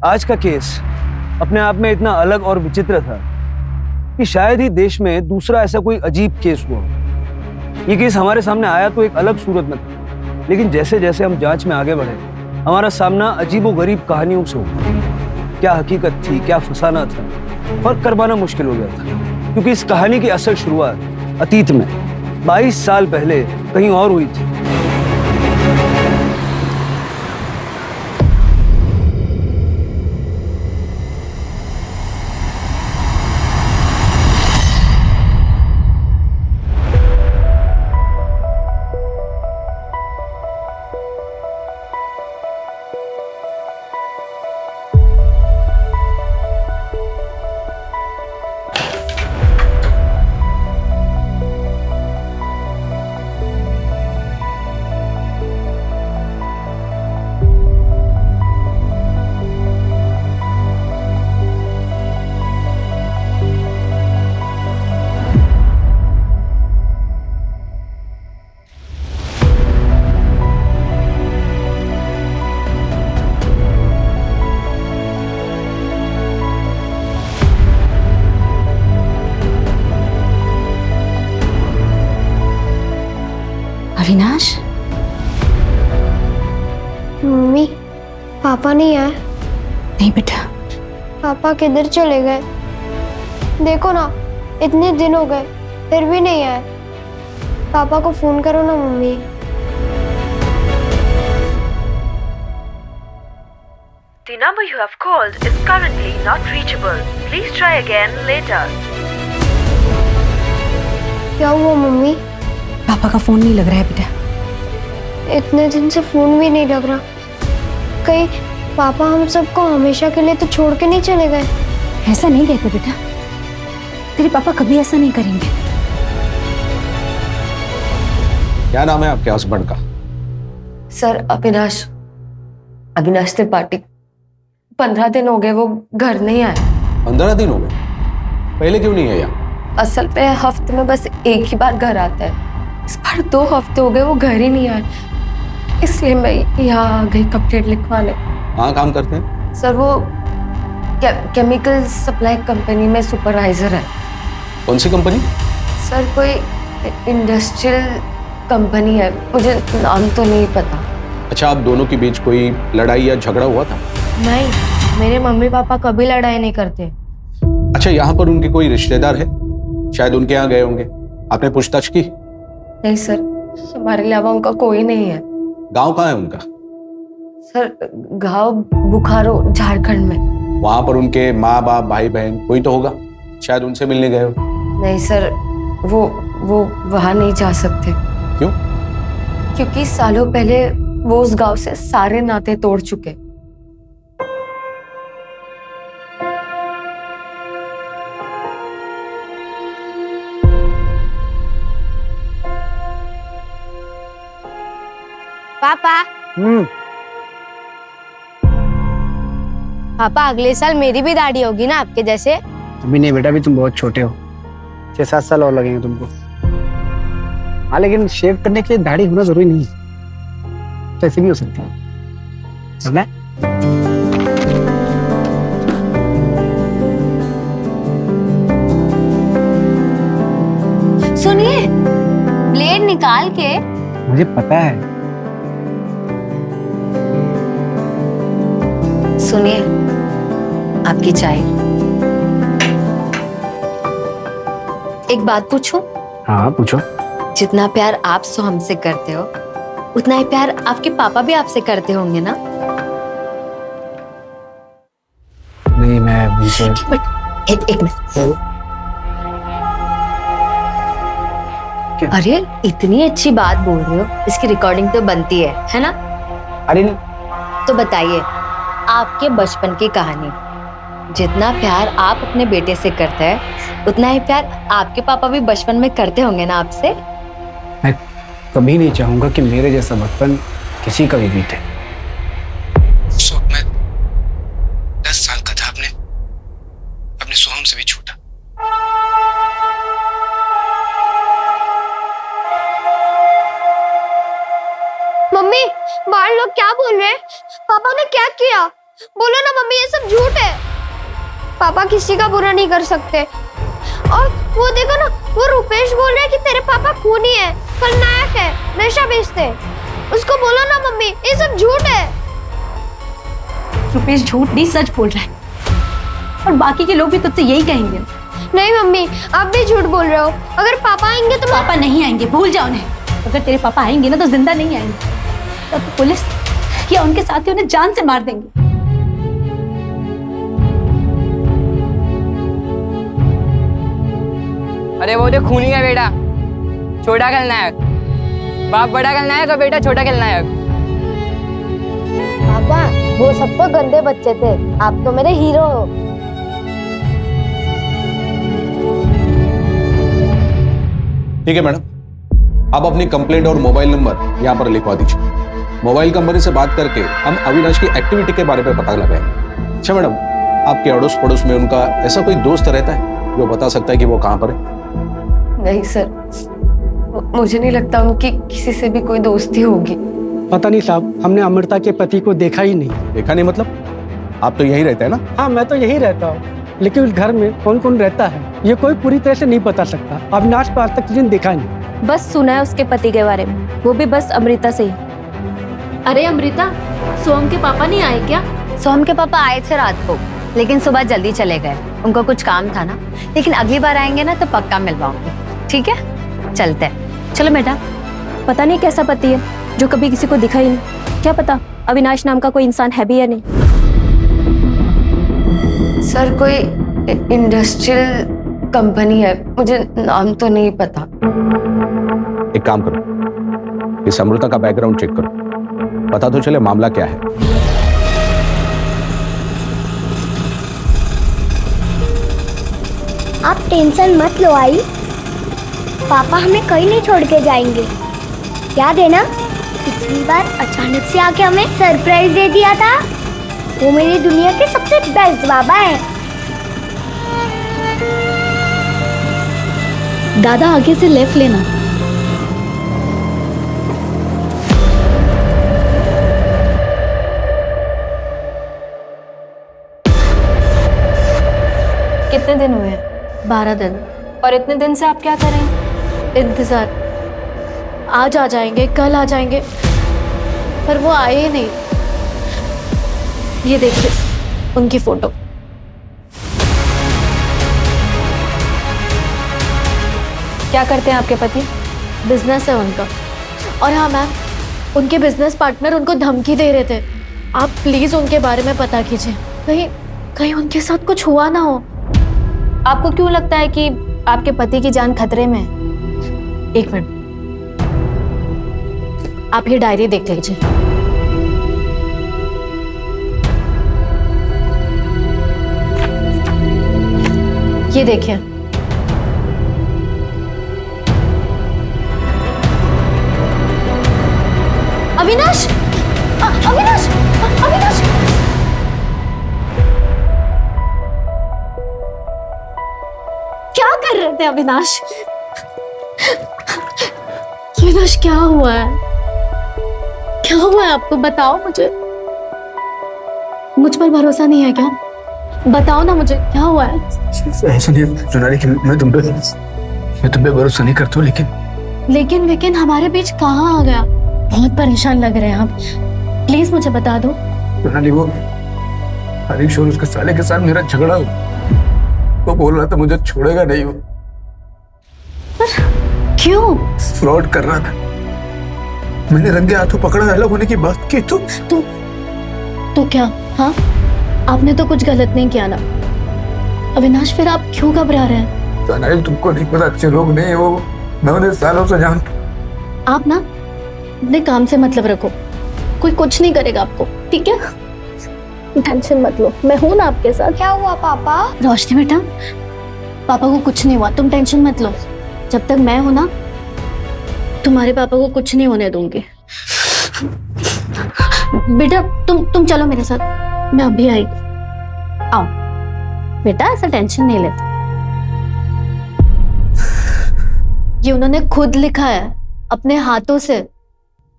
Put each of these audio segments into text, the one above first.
आज का केस अपने आप में इतना अलग और विचित्र था कि शायद ही देश में दूसरा ऐसा कोई अजीब केस हुआ हो। ये केस हमारे सामने आया तो एक अलग सूरत में था, लेकिन जैसे जैसे हम जांच में आगे बढ़े हमारा सामना अजीबोगरीब कहानियों से हुआ। क्या हकीकत थी, क्या फसाना था, फर्क कर पाना मुश्किल हो गया था, क्योंकि इस कहानी की असल शुरुआत अतीत में 22 साल पहले कहीं और हुई थी। अविनाश, मम्मी, पापा नहीं आए। नहीं बेटा। पापा किधर चले गए? देखो ना, इतने दिन हो गए फिर भी नहीं आए। पापा को फोन करो ना mummy. The number you have called is currently not reachable. Please try again later. क्या हुआ मम्मी? पापा का फोन नहीं लग रहा है बेटा। इतने दिन से फोन भी नहीं लग रहा। कहीं पापा हम सबको हमेशा के लिए तो छोड़ के नहीं चले गए? ऐसा नहीं कहते बेटा, तेरे पापा कभी ऐसा नहीं करेंगे। क्या नाम है आपके हस्बैंड का? सर अविनाश, अविनाश त्रिपाठी। 15 दिन हो गए वो घर नहीं आए। 15 दिन हो गए? पहले क्यों नहीं है यहाँ? असल पे हफ्ते में बस एक ही बार घर आता है। इस बार 2 हफ्ते हो गए वो घर ही नहीं आए, इसलिए मैं यहाँ आ गई कंप्लेंट लिखवाने। कहाँ काम करते हैं? सर वो केमिकल सप्लाई कंपनी में सुपरवाइजर है। कौन सी कंपनी? सर कोई इंडस्ट्रियल कंपनी है, मुझे नाम तो नहीं पता। अच्छा, आप दोनों के बीच कोई लड़ाई या झगड़ा हुआ था? नहीं, मेरे मम्मी पापा कभी लड़ाई नहीं करते। अच्छा, यहाँ पर उनके कोई रिश्तेदार है? शायद उनके यहाँ गए होंगे, आपने पूछताछ की? नहीं सर, हमारे अलावा उनका कोई नहीं है। गांव कहाँ है उनका? सर गांव बुखारो, झारखंड में। वहां पर उनके माँ बाप भाई बहन कोई तो होगा, शायद उनसे मिलने गए हो। नहीं सर, वो वहां नहीं जा सकते। क्यों? क्योंकि सालों पहले वो उस गांव से सारे नाते तोड़ चुके। पापा, पापा अगले साल मेरी भी दाढ़ी होगी ना आपके जैसे? अभी नहीं बेटा, अभी तुम बहुत छोटे हो। 6-7 साल और लगेंगे तुमको। हाँ, लेकिन शेव करने के लिए दाढ़ी होना जरूरी नहीं है, तो ऐसे भी हो सकता है। समझ? सुनिए, ब्लेड निकाल के। मुझे पता है। सुनिए, आपकी चाय। एक बात पूछूं? हाँ पूछो। जितना प्यार आप सो हमसे करते हो, उतना ही प्यार आपके पापा भी आपसे करते होंगे ना? नहीं, मैं उनसे एक मिनट। अरे इतनी अच्छी बात बोल रहे हो, इसकी रिकॉर्डिंग तो बनती है ना? अरे तो बताइए, आपके बचपन की कहानी। जितना प्यार आप अपने बेटे से करते हैं, उतना ही प्यार आपके पापा भी बचपन में करते होंगे ना आपसे? मैं कभी नहीं चाहूंगा कि मेरे जैसा बचपन किसी का भी बीते। उस वक्त मैं 10 साल का था, अपने सोहम से भी छोटा। मम्मी, बाहर लोग क्या बोल रहे हैं? पापा ने क्या किया? बोलो ना मम्मी। मम्मी ये सब झूठ है। पापा किसी का बुरा नहीं कर सकते। और वो देखो ना, वो रुपेश बोल रहा है कि तेरे पापा खूनी है, खलनायक है, नशा बेचते हैं। उसको बोलो ना मम्मी, ये सब झूठ है। रुपेश झूठ नहीं सच बोल रहा है, और बाकी के लोग भी तुझसे यही कहेंगे। नहीं मम्मी, आप भी झूठ बोल रहे हो। अगर पापा आएंगे तो पापा नहीं आएंगे, भूल जाओ उन्हें। अगर तेरे पापा आएंगे ना तो जिंदा नहीं आएंगे, तब तो पुलिस या उनके साथी उन्हें जान से मार देंगे। अरे वो जो खूनी है बेटा, छोटा खलनायक। बाप बड़ा खलनायक और बेटा छोटा खलनायक। पापा वो सब तो गंदे बच्चे थे, आप तो मेरे हीरो हो। ठीक है मैडम, आप अपनी कंप्लेंट और मोबाइल नंबर यहाँ पर लिखवा दीजिए। मोबाइल कंपनी से बात करके हम अविनाश की एक्टिविटी के बारे में पता लगाएंगे। अच्छा मैडम, आपके अड़ोस पड़ोस में उनका ऐसा कोई दोस्त रहता है जो बता सकता है कि वो कहाँ पर है? नहीं सर, मुझे नहीं लगता उनकी किसी से भी कोई दोस्ती होगी। पता नहीं साहब, हमने अमृता के पति को देखा ही नहीं। देखा नहीं मतलब? आप तो यहीं रहते हैं ना? हाँ, मैं तो यहीं रहता हूँ, लेकिन उस घर में कौन कौन रहता है ये कोई पूरी तरह से नहीं बता सकता। अविनाश को आज तक किसी ने देखा नहीं। बस सुना है उसके पति के बारे में, वो भी बस अमृता से ही। अरे अमृता, सोम के पापा नहीं आए क्या? सोम के पापा आए थे रात को, लेकिन सुबह जल्दी चले गए। उनको कुछ काम था ना, लेकिन अगली बार आएंगे ना तो पक्का मिलवाऊंगी। ठीक है, चलते हैं। चलो बेटा। पता नहीं कैसा पति है जो कभी किसी को दिखा ही नहीं। क्या पता अविनाश नाम का कोई इंसान है भी या नहीं। सर कोई इंडस्ट्रियल कंपनी है, मुझे नाम तो नहीं पता। एक काम करो, इस अमृता का बैकग्राउंड चेक करो, पता तो चले मामला क्या है। आप टेंशन मत लो आई, पापा हमें कहीं नहीं छोड़ के जाएंगे। याद है ना, पिछली बार अचानक से आके हमें सरप्राइज दे दिया था। वो मेरी दुनिया के सबसे बेस्ट बाबा है। दादा आगे से लेफ्ट लेना। कितने दिन हुए हैं? 12 दिन। और इतने दिन से आप क्या कर रहे हैं? इंतजार, आज आ जाएंगे, कल आ जाएंगे, पर वो आए ही नहीं। ये देखिए उनकी फोटो। क्या करते हैं आपके पति? बिजनेस है उनका। और हाँ मैम, उनके बिजनेस पार्टनर उनको धमकी दे रहे थे। आप प्लीज उनके बारे में पता कीजिए, कहीं कहीं उनके साथ कुछ हुआ ना हो। आपको क्यों लगता है कि आपके पति की जान खतरे में है? एक मिनट, आप ये डायरी देख लीजिए। ये देखिए, अविनाश, अविनाश, अविनाश, क्या कर रहे थे अविनाश? अविनाश क्या हुआ है? क्या हुआ है आपको? बताओ मुझे। मुझ पर भरोसा नहीं है क्या? बताओ ना मुझे, क्या हुआ है? ऐसा नहीं सोनाली कि मैं तुम पे भरोसा नहीं करता हूँ, लेकिन हमारे बीच कहाँ आ गया? बहुत परेशान लग रहे हैं आप, प्लीज मुझे बता दो। सोनाली वो हरीश और उसके साले के साथ मेरा झगड़ा हो, वो बोल रहा था मुझे छोड़ेगा नहीं। वो क्यों? फ्रॉड कर रहा था। मैंने रंगे हाथों पकड़ा, अलग होने की बात की तो क्या? हाँ, आपने तो कुछ गलत नहीं किया ना अविनाश, फिर आप क्यों घबरा रहे हैं? सोनाली तुमको नहीं पता, अच्छे लोग नहीं वो, मैं उन्हें सालों से जानता। आप ना अपने काम से मतलब रखो, कोई कुछ नहीं करेगा आपको, ठीक है? टेंशन मत लो, मैं हूं ना आपके साथ। क्या हुआ पापा? रोशनी बेटा, पापा को कुछ नहीं हुआ, तुम टेंशन मत लो। जब तक मैं हूं ना, तुम्हारे पापा को कुछ नहीं होने दूंगी। बेटा तुम चलो मेरे साथ, मैं अभी आई। आओ बेटा, ऐसा टेंशन नहीं लेते। ये उन्होंने खुद लिखा है अपने हाथों से,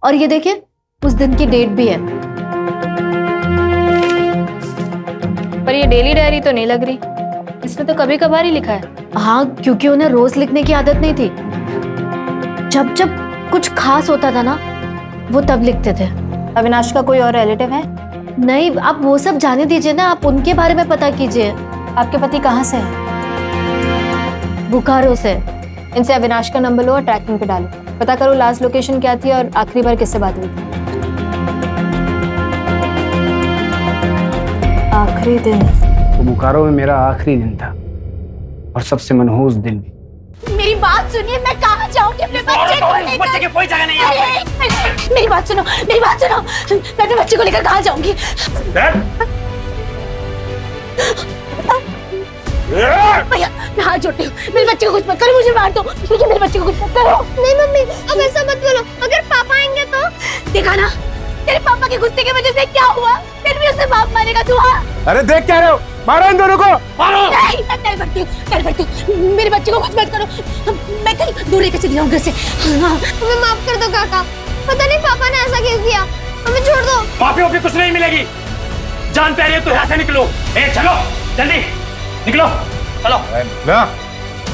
और ये देखिए उस दिन की डेट भी है। पर ये डेली डायरी तो नहीं लग रही, इसमें तो कभी कभार ही लिखा है। हाँ, क्योंकि उन्हें रोज लिखने की आदत नहीं थी। जब जब कुछ खास होता था ना, वो तब लिखते थे। अविनाश का कोई और रिलेटिव है? नहीं, आप वो सब जाने दीजिए ना, आप उनके बारे में पता कीजिए। आपके पति कहाँ से है? बुखारो से। इनसे अविनाश का नंबर लो और ट्रैकिंग पे डालो, पता करो लास्ट लोकेशन क्या थी और आखिरी बार किससे बात हुई थी। आखिरी दिन तो बुखारो में मेरा आखिरी दिन था और सबसे मनहूस दिन भी। मेरी बात सुनिए, मैं कहाँ जाऊंगी अपने बच्चे को लेकर? बच्चे की कोई जगह नहीं है। मेरी बात सुनो, मेरी बात सुनो, मैं अपने बच्चे को लेकर कहाँ जाऊंगी? भैया, मैं हाथ जोड़ती हूँ, मेरे बच्चे को कुछ मत करो, मुझे मार दो, लेकिन मेरे बच्चे को कुछ मत करो। नहीं मम्मी, अब ऐसा मत बोलो, अगर पापा आएंगे तो? देखा ना, तेरे पापा के गुस्से की वजह से क्या हुआ? फिर भी उसे बाप मारेगा तू? हाँ, अरे देख क्या रहे हो, मारो इन दोनों को, मारो। नहीं, मैं नहीं बढ़ती हूँ, मेरे बच्चे को कुछ मत करो, मैं कहीं दूर लेकर चली जाऊँ घर से। हाँ, हमें माफ कर दो काका, पता नहीं पापा ने ऐसा क्यों किया, हमें छोड़ दो। माफी वाफी कुछ नहीं मिलेगी, जान प्यारी है तो यहाँ से निकलो। ए चलो, जल्दी निकलो, चलो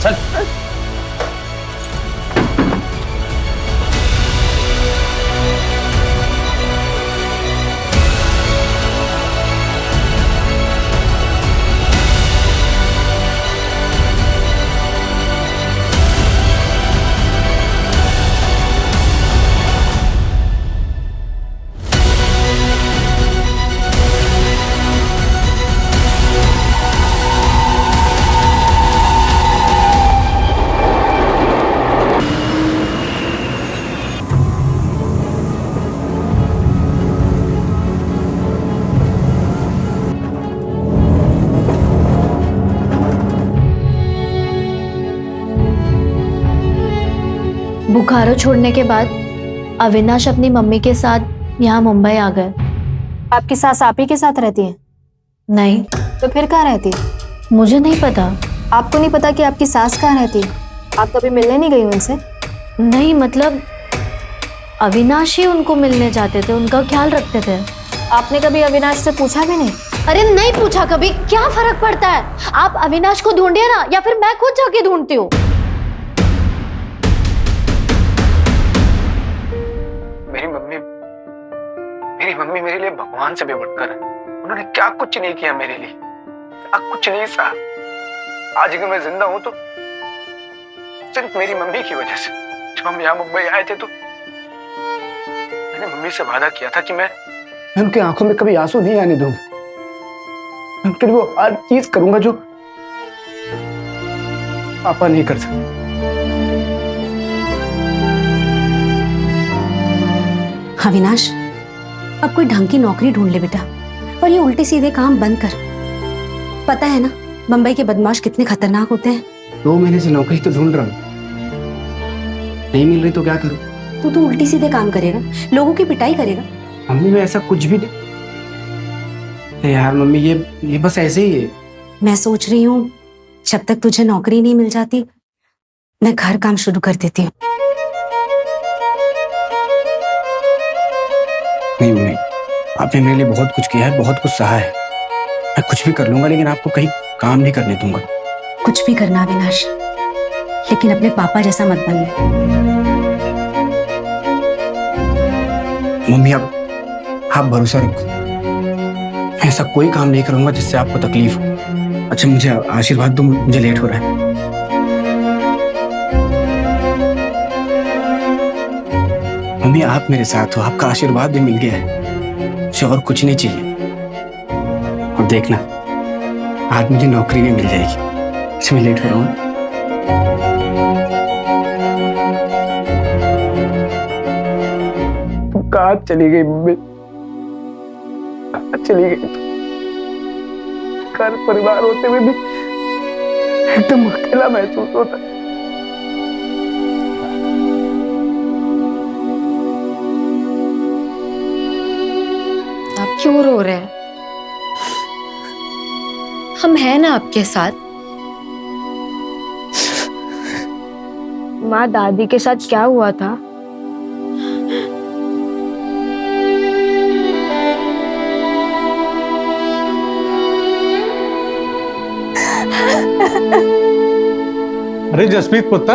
चल। बुखारो छोड़ने के बाद अविनाश अपनी मम्मी के साथ यहाँ मुंबई आ गए। आपकी सास आप ही के साथ रहती है? नहीं। तो फिर कहाँ रहती है? मुझे नहीं पता। आपको नहीं पता कि आपकी सास कहाँ रहती है? आप कभी मिलने नहीं गई उनसे? नहीं, मतलब अविनाश ही उनको मिलने जाते थे, उनका ख्याल रखते थे। आपने कभी अविनाश से पूछा भी नहीं? अरे नहीं पूछा कभी, क्या फर्क पड़ता है? आप अविनाश को ढूंढिए ना, या फिर मैं खुद जाके ढूंढती हूँ। मेरी मम्मी मेरे लिए भगवान से भी बढ़कर है। उन्होंने क्या कुछ नहीं किया मेरे लिए, क्या कुछ नहीं सहा। आज अगर मैं जिंदा हूं तो सिर्फ मेरी मम्मी की वजह से। जब हम यहाँ मुंबई आए थे तो मैंने मम्मी से वादा किया था कि मैं उनकी आंखों में कभी आंसू नहीं आने दूंगा। मैं उनके लिए वो हर चीज करूंगा जो पापा नहीं कर सकते। अविनाश, अब कोई ढंग की नौकरी ढूंढ ले बेटा, और ये उल्टे सीधे काम बंद कर। पता है ना मुंबई के बदमाश कितने खतरनाक होते हैं। 2 महीने से नौकरी तो ढूंढ रहा हूँ, नहीं मिल रही तो क्या करूँ? तू उल्टी सीधे काम करेगा, लोगों की पिटाई करेगा। मम्मी मैं ऐसा कुछ भी नहीं। यार मम्मी ये बस ऐसे ही है। मैं सोच रही हूँ जब तक तुझे नौकरी नहीं मिल जाती मैं घर काम शुरू कर देती हूँ। नहीं मम्मी, आपने मेरे लिए बहुत कुछ किया है, बहुत कुछ सहा है। मैं कुछ भी कर लूंगा, लेकिन आपको कहीं काम नहीं करने दूंगा। कुछ भी करना अविनाश, लेकिन अपने पापा जैसा मत बनना। मम्मी आप भरोसा रखो, मैं ऐसा कोई काम नहीं करूंगा जिससे आपको तकलीफ हो। अच्छा मुझे आशीर्वाद दो, मुझे लेट हो रहा है। मम्मी आप मेरे साथ हो, आपका आशीर्वाद भी मिल गया है, मुझे और कुछ नहीं चाहिए। और देखना आज मुझे नौकरी नहीं मिल जाएगी। अच्छा मैं लेट हो रहा हूँ। तुम कहाँ चली गई मम्मी? कहाँ चली गई? घर परिवार होते हुए भी एकदम अकेला महसूस होता है। आप क्यों रो रहे हैं? हम हैं ना आपके साथ। माँ, दादी के साथ क्या हुआ था? अरे जसप्रीत पुत्र,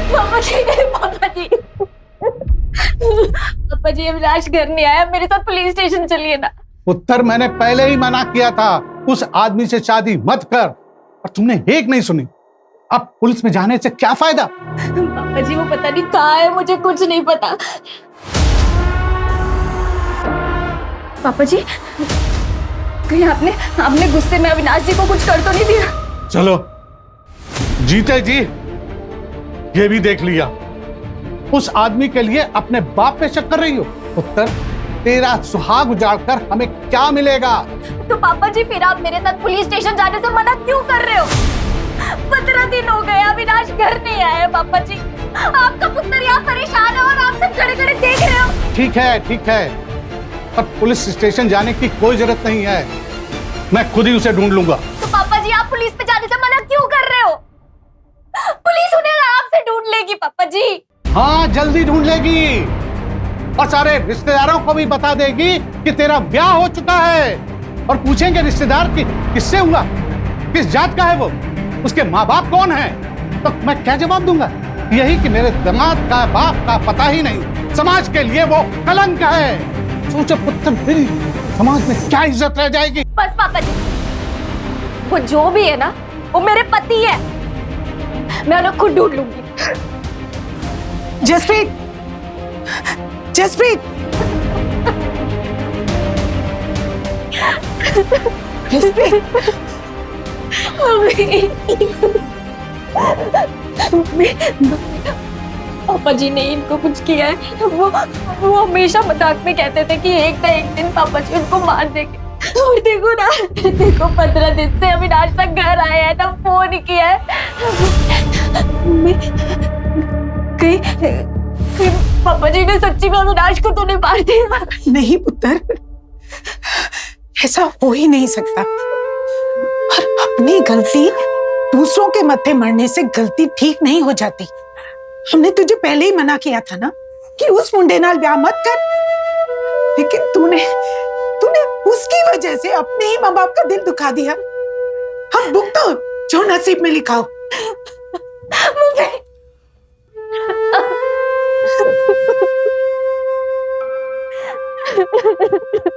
पापा जी, पापा जी, पापा जी, अविनाश घर नहीं आया, मेरे साथ पुलिस स्टेशन चलिए ना। पुत्र मैंने पहले ही मना किया था उस आदमी से शादी मत कर, और तुमने एक नहीं सुनी। अब पुलिस में जाने से क्या फायदा? पापा जी वो पता नहीं कहाँ है, मुझे कुछ नहीं पता। पापा जी कहीं आपने गुस्से में अविनाश जी को कुछ कर तो नहीं दिया? चलो जीते जी ये भी देख लिया। उस आदमी के लिए अपने बाप पे शक कर रही हो। पुत्र तेरा सुहाग उजाड़कर हमें क्या मिलेगा? तो पापा जी फिर आप मेरे साथ पुलिस स्टेशन जाने से मना क्यों कर रहे हो? 15 दिन हो गए अविनाश घर नहीं आया। पापा जी आपका पुत्र यहाँ परेशान है और आप सब खड़े खड़े देख रहे हो। ठीक है, पर पुलिस स्टेशन जाने की कोई जरूरत नहीं है, मैं खुद ही उसे ढूंढ लूंगा। तो पापा जी आप पुलिस पे जाने से मना क्यों कर रहे हो? पुलिस उन्हें आपसे ढूंढ लेगी पापा जी। हाँ जल्दी ढूंढ लेगी, और सारे रिश्तेदारों को भी बता देगी कि तेरा ब्याह हो चुका है। और पूछेंगे रिश्तेदार कि किससे हुआ, किस जात का है वो, उसके माँ बाप कौन है, तो मैं क्या जवाब दूंगा? यही कि मेरे दामाद का बाप का पता ही नहीं, समाज के लिए वो कलंक है। सोचो पुत्र तेरी समाज में क्या इज्जत रह जाएगी। बस पापा जी वो जो भी है ना वो मेरे पति है, मैं उन्हें खुद ढूंढ लूंगी। जसप्रीत, जसप्रीत, जसप्रीत, पापा जी ने इनको कुछ किया है। वो हमेशा मजाक में कहते थे कि एक ना एक दिन पापा जी उनको मार देंगे। और देखो ना, देखो 15 दिन से अविनाश तक घर आए हैं, ना फोन किया है। कहीं पापा जी ने सच्ची में अविनाश को तो नहीं मार दिया? नहीं पुत्र, ऐसा हो ही नहीं सकता। और अपनी गलती दूसरों के मत्थे मरने से गलती ठीक नहीं हो जाती। हमने तुझे पहले ही मना किया था ना कि उस मुंडे नाल ब्याह मत कर, लेकिन तूने उसकी वजह से अपने ही माँ बाप का दिल दुखा दिया। हम भुगतो जो नसीब में लिखा हो।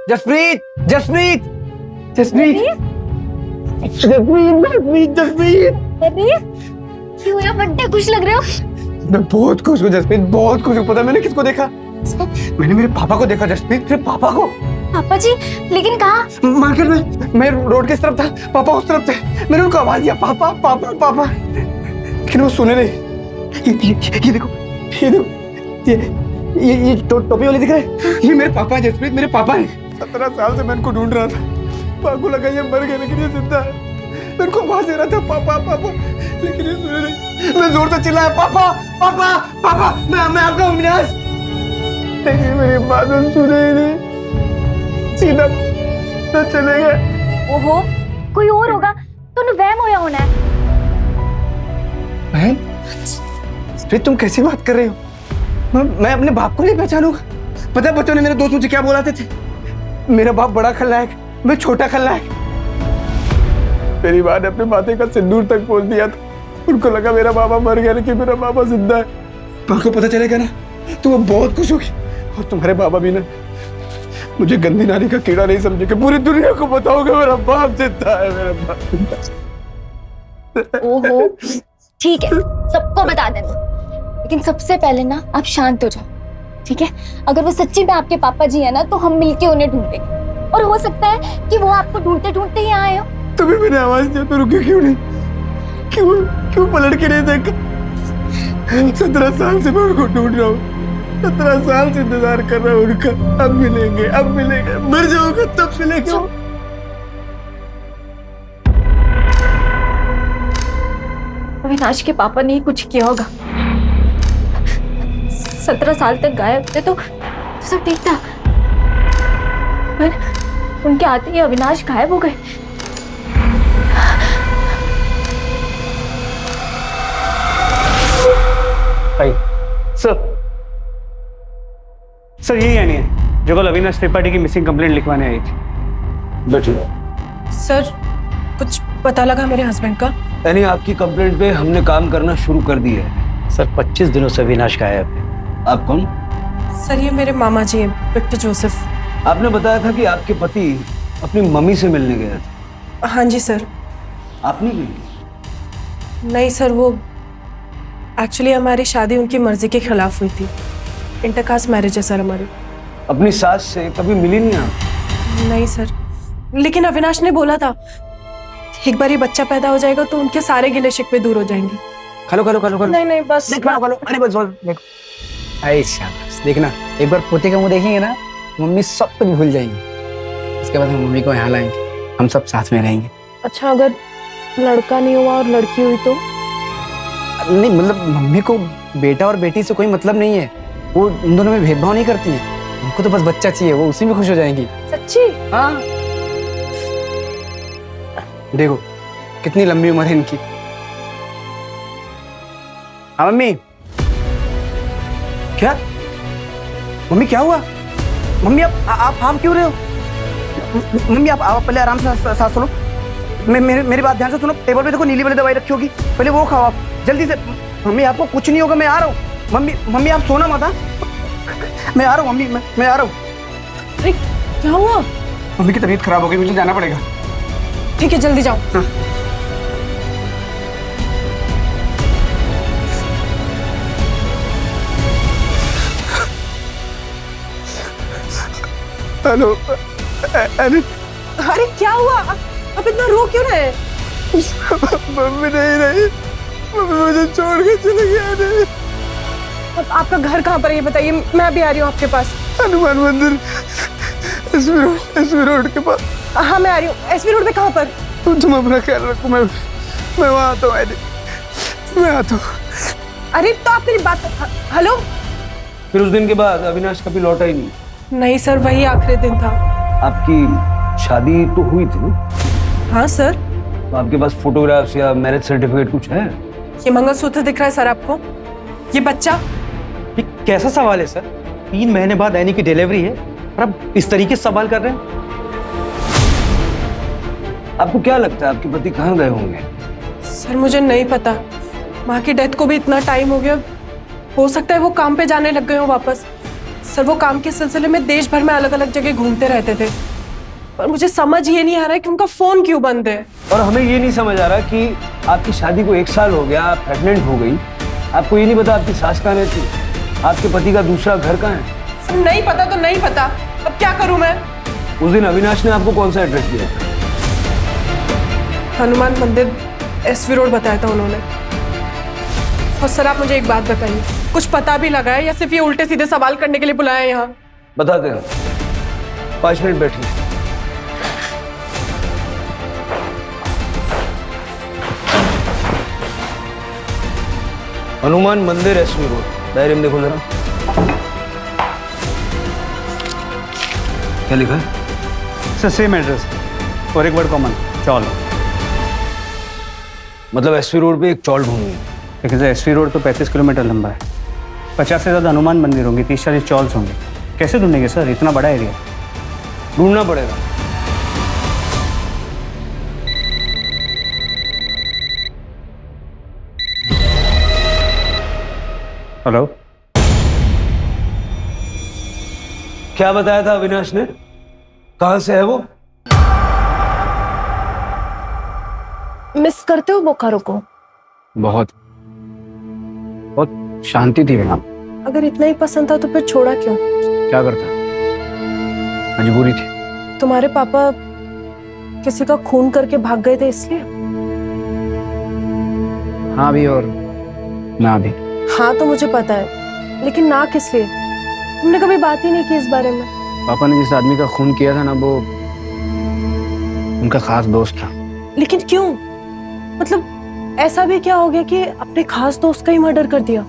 जसप्रीत, जसप्रीत, जसप्रीत, जसप्रीत, जसप्रीत, क्यों यार बड्डे खुश लग रहे हो? मैं बहुत खुश हूँ जसप्रीत, बहुत खुश हूँ। पता मैंने किसको देखा? मैंने मेरे पापा को देखा जसप्रीत, मेरे पापा को। पापा जी लेकिन कहाँ? मार्केट में, मैं रोड किस तरफ था, पापा उस तरफ थे। मैंने उनको आवाज दिया पापा पापा पापा, लेकिन वो सुने नहीं। ये देखो, ये देखो, ये टोपी वाले दिख रहे हैं, ये मेरे पापा हैं जसप्रीत, मेरे पापा हैं। 17 साल से मैं इनको ढूंढ रहा था। पापा को लगा ये मर गए लेकिन ये जिंदा है। मैं इनको आवाज दे रहा था पापा पापा, लेकिन ये सुने नहीं। मैं जोर से चिल्लाया पापा पापा पापा, मैं आपका अविनाश, लेकिन मेरी बात सुने ही नहीं, सीधा तो चले गए। ओहो कोई और होगा, तो वहम होया होना है। बहन, फिर तुम कैसी बात कर रहे हो? मैं अपने बाप को नहीं पहचानूंगा? पता है बच्चों ने, मेरे दोस्त मुझे क्या बोलाते थे? मेरा बाप बड़ा खलनायक, मैं छोटा खलनायक। मेरी माँ ने अपने माथे का सिंदूर तक पोंछ दिया था। उनको लगा मेरा बाबा मर गया, लेकिन मेरा बाबा जिंदा है। माँ को पता चलेगा ना तो वो बहुत खुश होगी। और तुम्हारे बाबा भी ना मुझे गंदी नारी का कीड़ा नहीं समझेगा, पूरी दुनिया को बताओगे मेरा बाप जिंदा है, मेरा बाप जिंदा है। ओहो ठीक है, सबको बता देना, लेकिन सबसे पहले ना आप शांत हो जाओ, ठीक है? अगर वो सच्ची में आपके पापा जी है ना तो हम मिलके उन्हें ढूंढेंगे, और हो सकता है कि वो आपको ढूंढते ढूंढते ही आए हो। तुम्हें मैंने आवाज दिया तो रुके क्यों नहीं? क्यों पलट के नहीं देखा? 17 साल से मैं उनको ढूंढ रहा हूँ, 17 साल से इंतजार कर रहा हूँ उनका। अब मिलेंगे, मर जाऊंगा तब मिलेंगे। अविनाश के पापा ने ही कुछ किया होगा। 17 साल तक गायब थे तो सब ठीक था, पर उनके आते ही अविनाश गायब हो गए। सर यही यानी है जो कल अविनाश त्रिपाठी की मिसिंग कंप्लेंट लिखवाने आई थी। सर कुछ पता लगा मेरे हस्बैंड का? यानी आपकी कंप्लेंट पे हमने काम करना शुरू कर दिया है। सर 25 दिनों से अविनाश गायब है। आप कौन? सर ये मेरे मामा जी हैं, विक्टर जोसेफ। आपने बताया था कि आपके पति अपनी मम्मी से मिलने गए थे। हाँ जी सर। आप नहीं गई? नहीं सर, वो एक्चुअली हमारी शादी उनकी मर्जी के खिलाफ हुई थी। इंटरकास्ट मैरिज है सर हमारी। अपनी सास से कभी मिली नहीं आप? नहीं सर, लेकिन अविनाश ने बोला था एक बार ये बच्चा पैदा हो जाएगा तो उनके सारे गिले शिकवे दूर हो जाएंगे। खलो खलो खलो खलो। नहीं नहीं बस खलो खलो। अरे बस बस देखो। अरे शाबाश, देखना एक बार पोते का मुंह देखेंगे ना, मम्मी सब कुछ भूल जाएंगी। उसके बाद हम मम्मी को यहाँ लाएंगे, हम सब साथ में रहेंगे। अच्छा, अगर लड़का नहीं हुआ और लड़की हुई तो? नहीं मतलब मम्मी को बेटा और बेटी से कोई मतलब नहीं है, वो उन दोनों में भेदभाव नहीं करती है। उनको तो बस बच्चा चाहिए, वो उसी में खुश हो जाएंगी। सच्ची? हाँ देखो कितनी लंबी उम्र है इनकी। हाँ मम्मी। क्या मम्मी क्या हुआ? मम्मी आप क्यों रहे हो? मम्मी आप पहले आराम से सांस लो। मेरी बात ध्यान से सुनो। टेबल पे देखो नीली वाली दवाई रखी होगी, पहले वो खाओ आप जल्दी से। मम्मी आपको कुछ नहीं होगा, मैं आ रहा हूँ। मम्मी आप सोना मत। मैं आ रहा हूँ मम्मी, मैं आ रहा हूँ। अरे क्या हुआ? मम्मी की तबीयत खराब हो गई, मुझे जाना पड़ेगा। ठीक है जल्दी जाओ। हाँ। हेलो। अरे क्या हुआ? अब इतना रो क्यों रहे? मम्मी नहीं रही, मम्मी मुझे छोड़ के चले गए। अब आपका घर कहाँ पर है ये बताइए, मैं भी आ रही हूँ आपके पास। हनुमान मंदिर एसवी रोड के पास। हाँ मैं आ रही हूँ। एसवी रोड पे कहाँ पर? तुम अपना ख्याल रखो, मैं वहाँ आता हूँ। मैं आता हूँ। अरे तो आप मेरी बात। हेलो। फिर उस दिन के बाद अविनाश कभी लौटा ही नहीं? नहीं सर, वही आखिरी दिन था। आपकी शादी तो हुई थी ना? हाँ सर। तो आपके पास फोटोग्राफ्स या मैरिज सर्टिफिकेट कुछ है? ये मंगलसूत्र दिख रहा है सर आपको? ये बच्चा? ये कैसा सवाल है सर? 3 महीने बाद एनी की डिलीवरी है और आप इस तरीके से सवाल कर रहे हैं? आपको क्या लगता है आपके पति कहाँ गए होंगे? सर मुझे नहीं पता, माँ की डेथ को भी इतना टाइम हो गया, हो सकता है वो काम पे जाने लग गए हो वापस। सर वो काम के सिलसिले में देश भर में अलग अलग जगह घूमते रहते थे, पर मुझे समझ ये नहीं आ रहा है कि उनका फोन क्यों बंद है। और हमें ये नहीं समझ आ रहा कि आपकी शादी को 1 साल हो गया, आप प्रेग्नेंट हो गई, आपको ये नहीं पता आपकी सास कहाँ रहती, आपके पति का दूसरा घर कहाँ है? सर नहीं पता तो नहीं पता, अब क्या करूं मैं? उस दिन अविनाश ने आपको कौन सा एड्रेस दिया? हनुमान मंदिर एसवी रोड बताया था उन्होंने। और सर आप मुझे एक बात बताइए, कुछ पता भी लगा है या सिर्फ ये उल्टे सीधे सवाल करने के लिए बुलाया है यहाँ? बताते हैं, 5 मिनट बैठिए। हनुमान मंदिर एसवी रोड, डायरी में देखो जरा। क्या लिखा है? सर सेम एड्रेस और एक वर्ड कॉमन, चौल। मतलब एसवी रोड पे एक चौल ढूंढनी है? लेकिन सर एसवी रोड तो 35 किलोमीटर लंबा है, 50 से ज़्यादा हनुमान मंदिर होंगे, 30-40 चौल्स होंगे। कैसे ढूंढेंगे सर, इतना बड़ा एरिया? ढूंढना पड़ेगा। हेलो। क्या बताया था अविनाश ने? कहां से है वो? मिस करते हो बोकारो को? बहुत शांति थी वहाँ। अगर इतना ही पसंद था तो फिर छोड़ा क्यों? क्या करता, मजबूरी थी। तुम्हारे पापा किसी का खून करके भाग गए थे इसलिए? हाँ भी और ना भी। हाँ तो मुझे पता है, लेकिन ना किस लिए? तुमने कभी बात ही नहीं की इस बारे में। पापा ने जिस आदमी का खून किया था ना, वो उनका खास दोस्त था। लेकिन क्यों? मतलब ऐसा भी क्या हो गया कि अपने खास दोस्त का ही मर्डर कर दिया?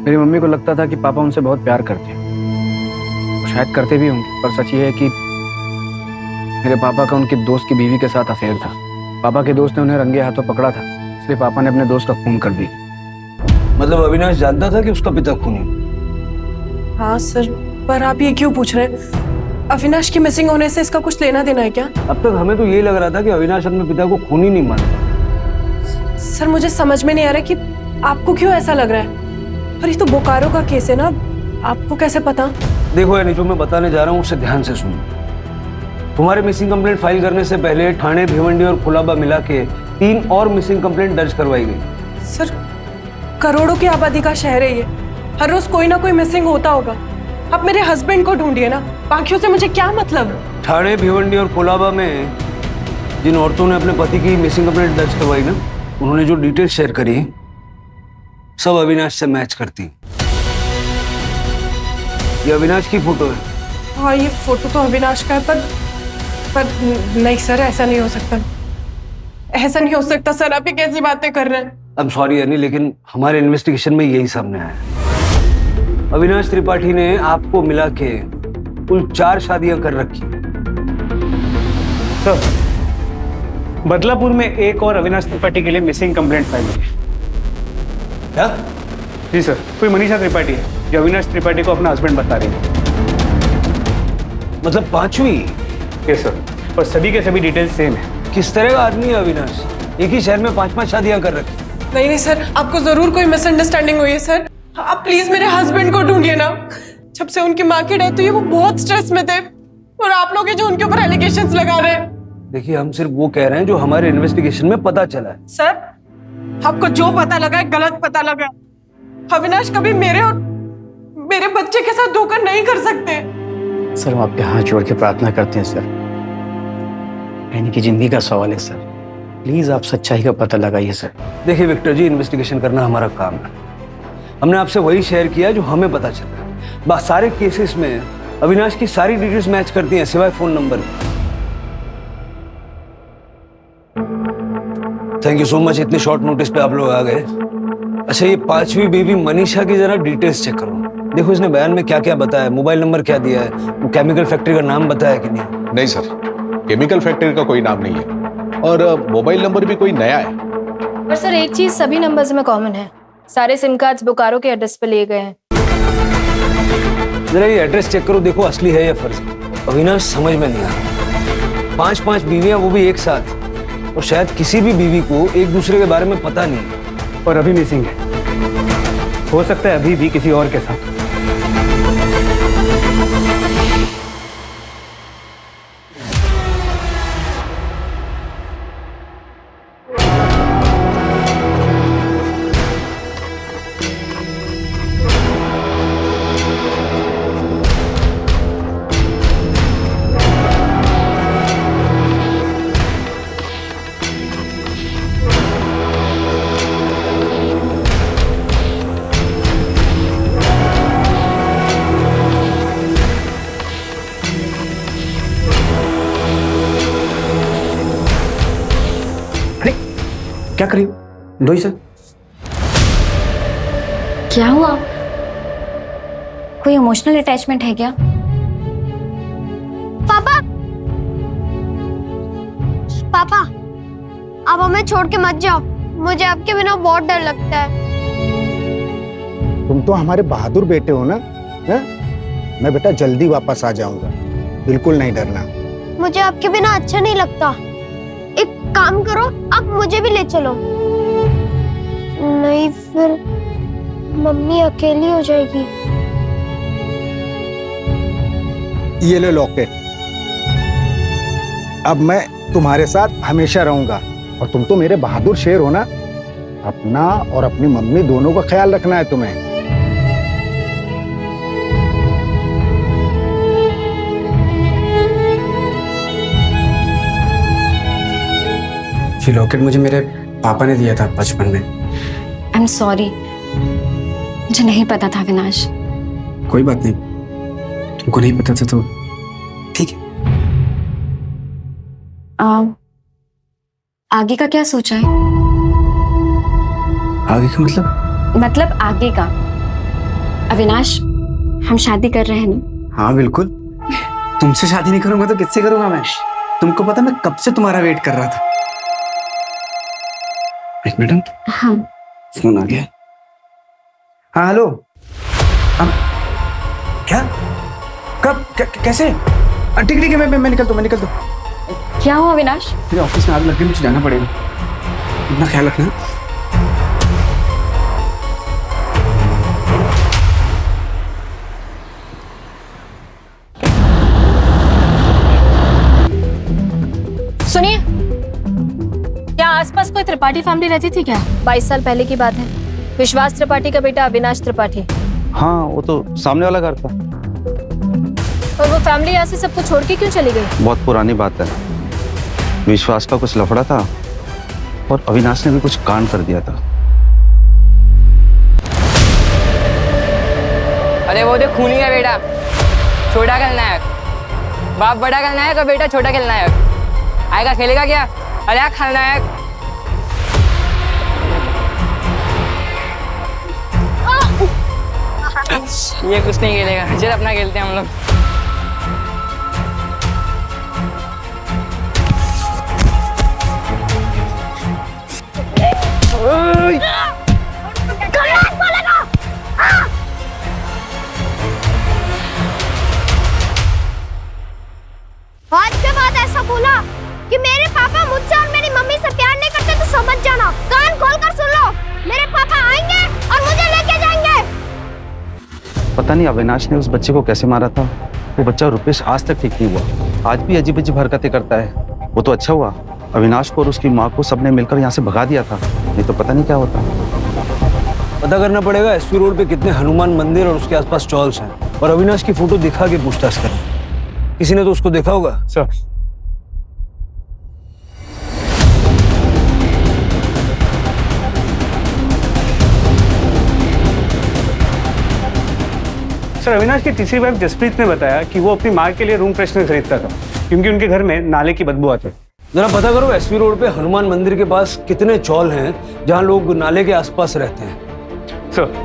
मेरी मम्मी को लगता था कि पापा उनसे बहुत प्यार करते हैं, शायद करते भी होंगे, पर सच ये है कि मेरे पापा का उनके दोस्त की बीवी के साथ अफेयर था। पापा के दोस्त ने उन्हें रंगे हाथों पकड़ा था, इसलिए पापा ने अपने दोस्त का खून कर दिया। मतलब अविनाश जानता था कि उसका पिता खूनी? हाँ सर, पर आप ये क्यों पूछ रहे हैं? अविनाश की मिसिंग होने से इसका कुछ लेना देना है क्या? अब तक हमें तो यही लग रहा था कि अविनाश अपने पिता को खूनी नहीं मानता। सर मुझे समझ में नहीं आ रहा कि आपको क्यों ऐसा लग रहा है। और ये तो बोकारो का केस है ना, आपको कैसे पता? देखो यानी जो मैं बताने जा रहा हूँ उसे ध्यान से सुनो। तुम्हारे मिसिंग कंप्लेंट फाइल करने से पहले ठाणे, भिवंडी और कुलाबा मिला के 3 और मिसिंग कंप्लेंट दर्ज करवाई गई। सर करोड़ों की आबादी का शहर है ये, हर रोज कोई ना कोई मिसिंग होता होगा। आप मेरे हस्बैंड को ढूंढिए ना, बाकियों से मुझे क्या मतलब? ठाणे, भिवंडी और कोलाबा में जिन औरतों ने अपने पति की मिसिंग कंप्लेंट दर्ज करवाई ना, उन्होंने जो डिटेल शेयर करी सब अविनाश से मैच करती। ये अविनाश की फोटो है। हाँ ये फोटो तो अविनाश का है, पर नहीं सर, ऐसा नहीं हो सकता, ऐसा नहीं हो सकता सर। आप ये कैसी बातें कर रहे हैं? आई एम सॉरी यानी, लेकिन हमारे इन्वेस्टिगेशन में यही सामने आया है। अविनाश त्रिपाठी ने आपको मिला के कुल 4 शादियां कर रखी। सर बदलापुर में एक और अविनाश त्रिपाठी के लिए मिसिंग कंप्लेंट फाइल हुई। क्या? जी सर, कोई मनीषा त्रिपाठी है जो अविनाश त्रिपाठी को अपना हस्बैंड बता रही है। मतलब 5वीं? यस सर, और सभी के सभी डिटेल्स सेम है। किस तरह का आदमी है अविनाश? एक ही शहर में 5-5 शादियां कर रखी। नहीं सर, आपको जरूर कोई मिसअंडरस्टैंडिंग हुई है सर। आप प्लीज मेरे हस्बैंड को ढूंढिए ना। जब से उनकी माँ की डेथ हुई वो बहुत स्ट्रेस में थे, और आप लोग हैं जो उनके ऊपर एलिगेशंस लगा रहे हैं। देखिए हम सिर्फ वो कह रहे हैं जो हमारे इन्वेस्टिगेशन में पता चला है। सर आपको जो पता लगा है गलत पता लगा है। अविनाश कभी मेरे और मेरे बच्चे के साथ धोखा नहीं कर सकते। सर हम आपके हाथ जोड़ के प्रार्थना करते हैं सर, यानी कि जिंदगी का सवाल है सर, प्लीज आप सच्चाई का पता लगाइए सर। देखिए विक्टर जी, इन्वेस्टिगेशन करना हमारा काम है। हमने आपसे वही शेयर किया जो हमें पता चला। बस सारे केसेस में अविनाश की सारी डिटेल्स मैच करती हैं सिवाय फोन नंबर के। थैंक यू सो मच, इतने शॉर्ट नोटिस पे आप लोग आ गए। अच्छा ये 5वीं बेबी मनीषा की जरा डिटेल्स चेक करो। देखो इसने बयान में क्या क्या बताया, मोबाइल नंबर क्या दिया है, वो केमिकल फैक्ट्री का नाम बताया कि नहीं? नहीं सर, केमिकल फैक्ट्री का कोई नाम नहीं है, और मोबाइल नंबर भी कोई नया है। पर सर एक चीज सभी नंबर्स में कॉमन है, सारे सिम कार्ड्स बोकारो के एड्रेस पे लिए गए हैं। जरा ये एड्रेस चेक करो, देखो असली है या फर्जी। अविनाश समझ में नहीं आ रहा। 5-5 बीवियां, वो भी एक साथ, और शायद किसी भी बीवी को एक दूसरे के बारे में पता नहीं है। और अभी मिसिंग है, हो सकता है अभी भी किसी और के साथ। क्या करी दो सर? क्या हुआ? कोई इमोशनल अटैचमेंट है क्या? पापा पापा आप हमें छोड़ के मत जाओ, मुझे आपके बिना बहुत डर लगता है। तुम तो हमारे बहादुर बेटे हो ना, है? मैं बेटा जल्दी वापस आ जाऊंगा, बिल्कुल नहीं डरना। मुझे आपके बिना अच्छा नहीं लगता। एक काम करो, आप मुझे भी ले चलो। नहीं फिर मम्मी अकेली हो जाएगी। ये ले लॉकेट, अब मैं तुम्हारे साथ हमेशा रहूंगा, और तुम तो मेरे बहादुर शेर हो ना। अपना और अपनी मम्मी दोनों का ख्याल रखना है तुम्हें। ये लॉकेट मुझे मेरे पापा ने दिया था बचपन में। आई एम सॉरी, मुझे नहीं पता था अविनाश। कोई बात नहीं, तुमको नहीं पता था तो ठीक है। आगे का क्या सोचा है? आगे का मतलब आगे का। अविनाश हम शादी कर रहे हैं ना? हाँ बिल्कुल, तुमसे शादी नहीं करूंगा तो किससे करूंगा मैं? तुमको पता मैं कब से तुम्हारा वेट कर रहा था। एक मिनट। हाँ फोन आ गया। हाँ हेलो। क्या? कब? कैसे? ठीक है मैं निकलता हूँ। क्या हुआ अविनाश? मेरे ऑफिस में आग लग गई, मुझे जाना पड़ेगा। अपना ख्याल रखना। सुनिए, क्या आसपास कोई त्रिपाठी फैमिली रहती थी क्या? 22 साल पहले की बात है। विश्वास त्रिपाठी का बेटा अविनाश त्रिपाठी। हाँ, वो तो सामने वाला घर था। और वो फैमिली यहाँ से सबको छोड़ के क्यों चली गई? बहुत पुरानी बात है। विश्वास का कुछ लफड़ा था और अविनाश ने भी कुछ कांड कर दिया था। अरे वो जो खूनी का बेटा, छोटा खलनायक। बाप बड़ा खलनायक और बेटा छोटा खलनायक। आएगा खेलेगा क्या? अरे आ खलनायक। ये कुछ नहीं खेलेगा, चल अपना खेलते हैं हम लोग। आज के बाद ऐसा बोला कि मेरे पापा मुझसे और मेरी मम्मी से प्यार नहीं करते तो समझ जाना। कान खोलकर सुन लो, मेरे पापा आएंगे और मुझे लेके जाएंगे। पता नहीं अविनाश ने उस बच्चे को कैसे मारा था। वो बच्चा रुपेश आज तक ठीक नहीं हुआ, आज भी अजीब अजीब हरकतें करता है। वो तो अच्छा हुआ अविनाश को और उसकी माँ को सबने मिलकर यहाँ से भगा दिया था, नहीं तो पता नहीं क्या होता। पता करना पड़ेगा एसपी रोड पे कितने हनुमान मंदिर और उसके आसपास स्टॉल्स हैं और अविनाश की फोटो दिखा के पूछताछ करें। किसी ने तो उसको देखा होगा। सर, अविनाश की तीसरी वाइफ जसप्रीत ने बताया कि वो अपनी माँ के लिए रूम फ्रेशनर खरीदता था क्योंकि उनके घर में नाले की बदबू आती। जरा पता करो एसपी रोड पे हनुमान मंदिर के पास कितने चौल हैं जहां लोग नाले के आसपास रहते हैं। सर,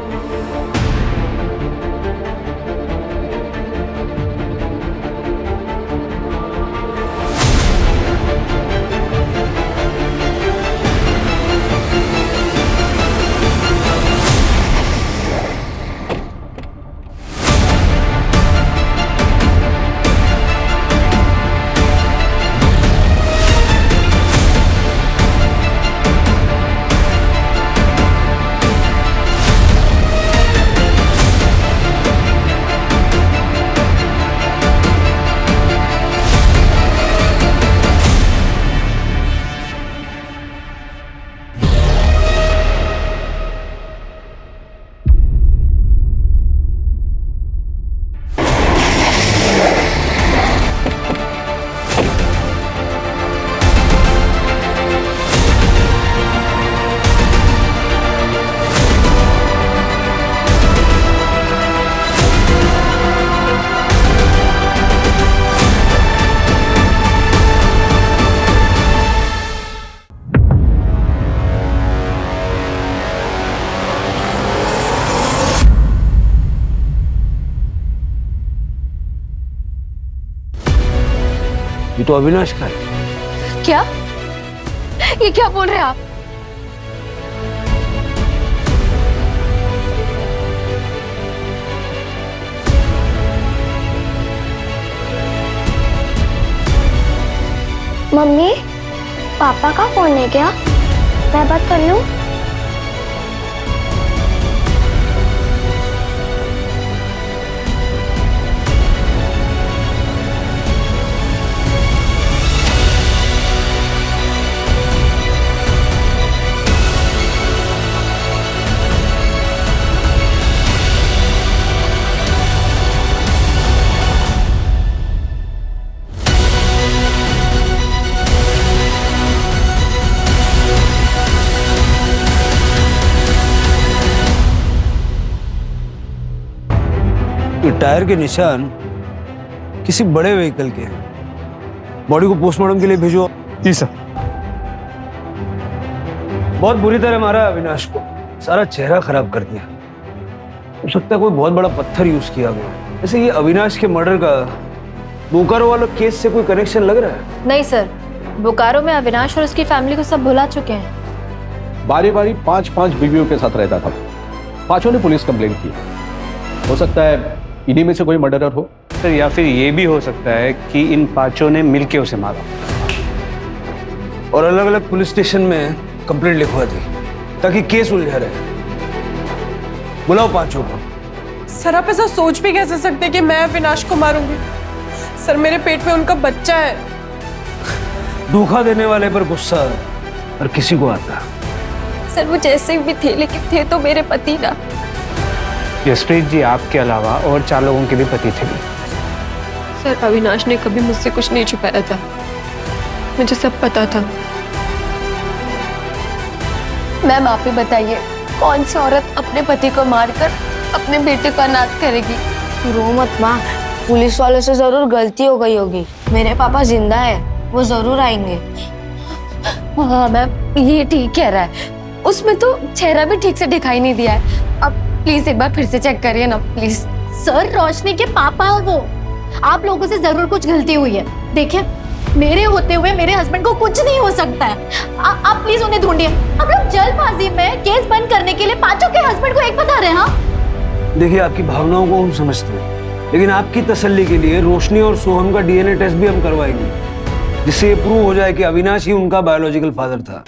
ये तो अविनाश का है। क्या? ये क्या बोल रहे हैं आप? मम्मी, पापा का फोन है क्या? मैं बात कर लूं? ये टायर के निशान किसी बड़े व्हीकल के हैं। बॉडी को पोस्टमार्टम के लिए भेजो। जी सर। बहुत बुरी तरह मारा अविनाश को, सारा चेहरा खराब कर दिया। हो सकता है कोई बहुत बड़ा पत्थर यूज किया गया। वैसे ये अविनाश के मर्डर का बोकारो वाला केस से कोई कनेक्शन लग रहा है? नहीं सर, बोकारो में अविनाश और उसकी फैमिली को सब भुला चुके हैं। बारी बारी 5-5 बीवियों के साथ रहता था। पांचों ने पुलिस कंप्लेंट की। हो सकता है इन्हीं में से कोई मर्डरर हो सर, या फिर ये भी हो सकता है कि इन पांचों ने मिलके उसे मारा और अलग अलग पुलिस स्टेशन में कंप्लेंट लिखवा दी ताकि केस उलझा रहे। बुलाओ पांचों को। सर आप ऐसा सोच भी कैसे सकते हैं कि मैं अविनाश को मारूंगी? सर मेरे पेट में उनका बच्चा है। धोखा देने वाले पर गुस्सा और किसी को आता। सर वो जैसे भी थे लेकिन थे तो मेरे पति ना। जसप्रीत जी आपके अलावा और 4 लोगों के भी पति थे। सर अविनाश ने कभी मुझसे कुछ नहीं छुपाया था, मुझे सब पता था। मैम आप ही बताइए कौन सी औरत अपने पति को मारकर अपने बेटे को अनाथ करेगी? रो मत माँ, पुलिस वालों से जरूर गलती हो गई होगी। मेरे पापा जिंदा है, वो जरूर आएंगे। हाँ मैम ये ठीक कह रहा है, उसमें तो चेहरा भी ठीक से दिखाई नहीं दिया है। अब प्लीज एक बार फिर से चेक करिए ना प्लीज। सर रोशनी के पापा है वो, आप लोगों से जरूर कुछ गलती हुई है। देखिए मेरे होते हुए मेरे हस्बैंड को कुछ नहीं हो सकता है। आप प्लीज उन्हें ढूंढिए। आप लोग जल्दबाजी में केस बंद करने के लिए पांचों के हस्बैंड को एक बता रहे हैं। हाँ देखिए आपकी भावनाओं को हम समझते हैं, लेकिन आपकी तसल्ली के लिए रोशनी और सोहम का डीएनए टेस्ट भी हम करवाएंगे, जिससे ये प्रूव हो जाए कि अविनाश ही उनका बायोलॉजिकल फादर था।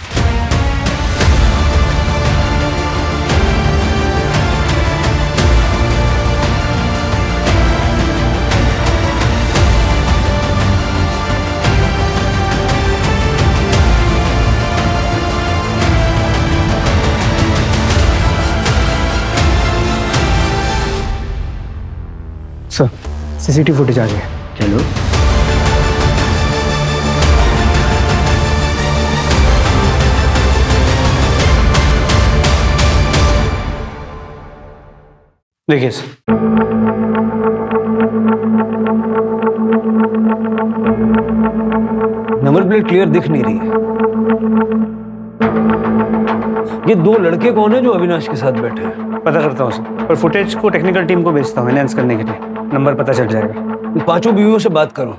सर सीसीटीवी फुटेज आ गया। चलो देखिए सर, नंबर प्लेट क्लियर दिख नहीं रही है। ये 2 लड़के कौन है जो अविनाश के साथ बैठे हैं? पता करता हूँ सर, और फुटेज को टेक्निकल टीम को भेजता हूँ एनहांस करने के लिए। नंबर पता चल जाएगा। इन पांचों बीवियों से बात करो,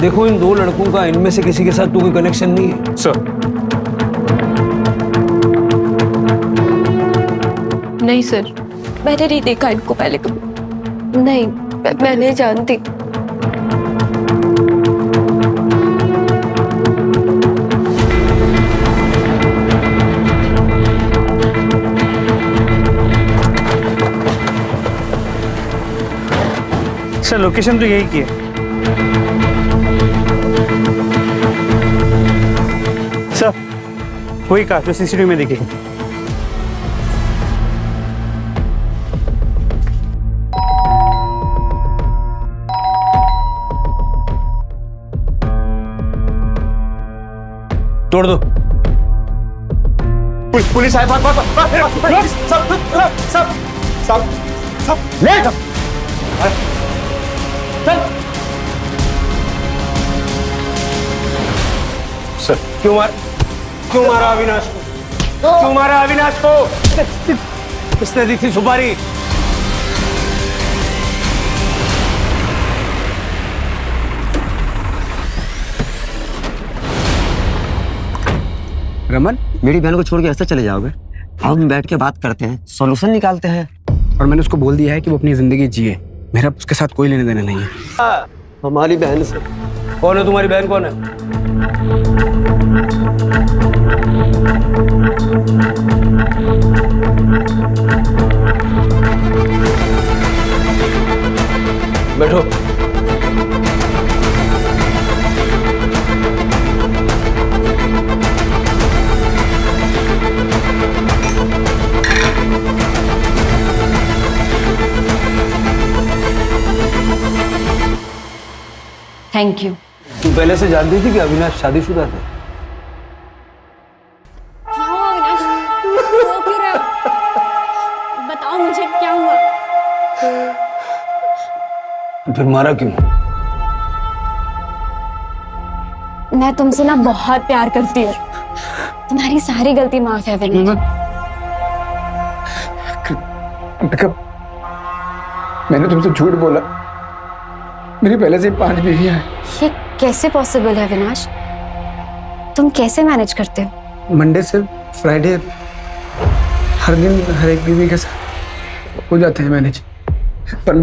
देखो इन 2 लड़कों का इनमें से किसी के साथ तो कोई कनेक्शन नहीं है। सर नहीं सर, मैंने नहीं देखा इनको पहले कभी। नहीं मैं नहीं जानती। सर लोकेशन तो यही की है। सर वही कार जो सीसीटीवी में दिखेगी। तोड़ दो। पुलिस आए। सब ले चल। सर क्यों मारा अविनाश को? क्यों मारा अविनाश को? किसने दी थी सुपारी? रमन, मेरी बहन को छोड़ के ऐसे चले जाओगे? हम बैठ के बात करते हैं, सॉल्यूशन निकालते हैं। और मैंने उसको बोल दिया है कि वो अपनी जिंदगी जिए, मेरा उसके साथ कोई लेने देना नहीं है। हमारी बहन से। कौन है तुम्हारी बहन? कौन है? बैठो। Thank you. तू पहले से जानती थी कि अविनाश शादीशुदा था? क्या हुआ अविनाश? रो क्यों रहे हो? बताओ मुझे क्या हुआ? फिर मारा क्यों? मैं तुमसे ना बहुत प्यार करती हूँ, तुम्हारी सारी गलती माफ है अविनाश। मैंने तुमसे झूठ बोला, मेरी पहले से 5 बीवियां हैं। ये कैसे पॉसिबल है अविनाश? तुम कैसे मैनेज करते हो? मंडे से फ्राइडे हर दिन हर एक बीवी के साथ हो जाते हैं मैनेज। पर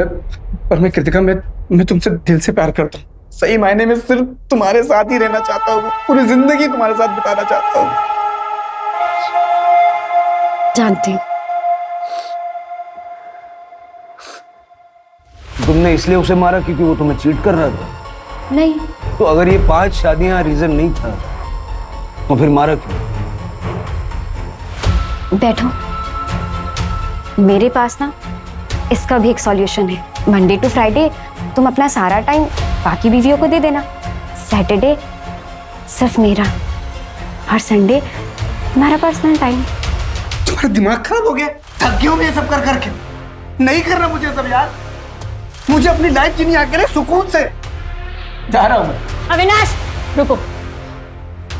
मैं कृतिका, मैं तुमसे दिल से प्यार करता हूँ। सही मायने में सिर्फ तुम्हारे साथ ही रहना चाहता हूँ, पूरी जिंदगी तुम्हारे साथ बिताना चाहता हूँ। जानती हूँ। तुमने इसलिए उसे मारा क्योंकि वो तुम्हें चीट कर रहा था? नहीं। तो अगर ये 5 शादियां रीजन नहीं था तो फिर मारा क्यों? बैठो, मेरे पास ना इसका भी एक सॉल्यूशन है। मंडे टू फ्राइडे तुम अपना सारा टाइम बाकी बीवियों को दे देना, सैटरडे सिर्फ मेरा, और संडे तुम्हारा पर्सनल टाइम। तुम्हारा दिमाग खराब हो गया? थक गया हूं मैं ये सब कर करके। नहीं करना मुझे सब यार, मुझे अपनी लाइफ जीनी आके सुकून से। जा रहा हूं मैं। अविनाश रुको,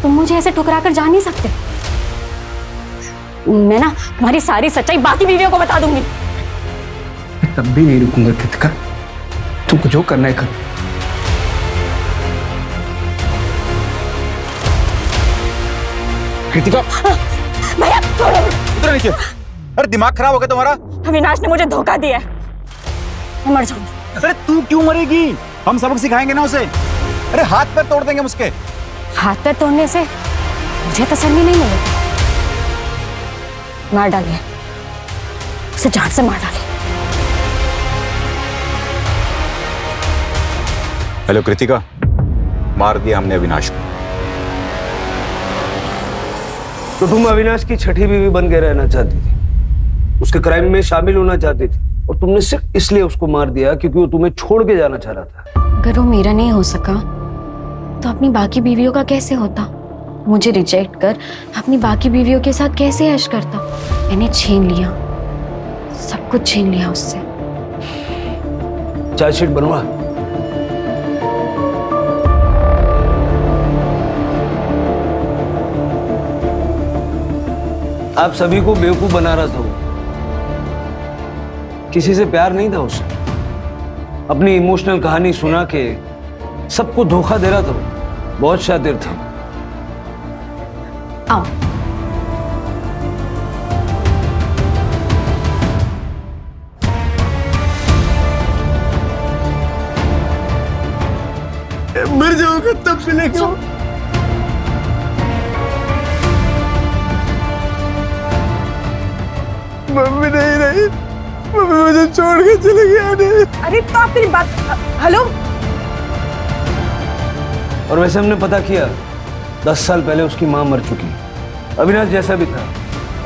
तुम मुझे ऐसे ठुकरा कर जा नहीं सकते। मैं ना तुम्हारी सारी सच्चाई बाकी बीवियों को बता दूंगी। मैं तब भी नहीं रुकूंगा कृतिका, तुमको जो करना है कर। कृतिका भैया छोड़ो। उधर नीचे। अरे दिमाग खराब हो गया तुम्हारा? अविनाश ने मुझे धोखा दिया है, मैं मर जाऊंगी। अरे तू क्यों मरेगी? हम सबक सिखाएंगे ना उसे। अरे हाथ पैर तोड़ देंगे हम उसके। हाथ पैर तोड़ने से मुझे तसल्ली नहीं मिलेगी। मार डालिए उसे, जान से मार डालिए। हेलो कृतिका, मार दिया हमने अविनाश को। तो तुम अविनाश की छठी बीवी बन के रहना चाहती थी, उसके क्राइम में शामिल होना चाहती थी, और तुमने सिर्फ इसलिए उसको मार दिया क्योंकि वो तुम्हें छोड़ के जाना चाह रहा था। अगर वो मेरा नहीं हो सका तो अपनी बाकी बीवियों का कैसे होता? मुझे रिजेक्ट कर अपनी बाकी बीवियों के साथ कैसे ऐश करता? मैंने छीन लिया, सब कुछ छीन लिया उससे। चार्जशीट बनवा। आप सभी को बेवकूफ बना रहा था वो, किसी से प्यार नहीं था उसे, अपनी इमोशनल कहानी सुना के सबको धोखा दे रहा था वो, बहुत शातिर था। आओ मर जाऊंगा तब मिलेगा। मम्मी नहीं रही, मम्मी मुझे छोड़ के चले गया। अरे तो आप मेरी बात, हेलो। और वैसे हमने पता किया 10 साल पहले उसकी मां मर चुकी। अविनाश जैसा भी था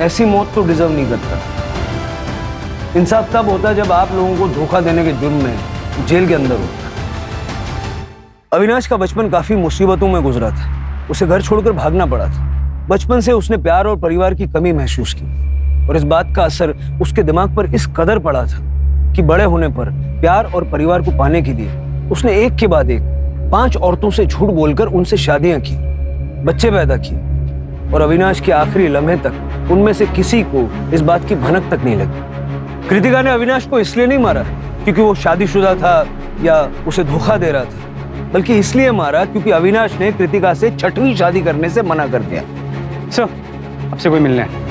ऐसी मौत तो डिजर्व नहीं करता। इंसाफ तब होता जब आप लोगों को धोखा देने के जुर्म में जेल के अंदर होता। अविनाश का बचपन काफी मुसीबतों में गुजरा था, उसे घर छोड़कर भागना पड़ा था। बचपन से उसने प्यार और परिवार की कमी महसूस की, और इस बात का असर उसके दिमाग पर इस कदर पड़ा था कि बड़े होने पर प्यार और परिवार को पाने के लिए उसने एक के बाद एक 5 औरतों से झूठ बोलकर उनसे शादियां की, बच्चे पैदा किए, और अविनाश के आखिरी लम्हे तक उनमें से किसी को इस बात की भनक तक नहीं लगी। कृतिका ने अविनाश को इसलिए नहीं मारा क्योंकि वो शादीशुदा था या उसे धोखा दे रहा था, बल्कि इसलिए मारा क्योंकि अविनाश ने कृतिका से 6वीं शादी करने से मना कर दिया। सर, आपसे कोई मिलना है?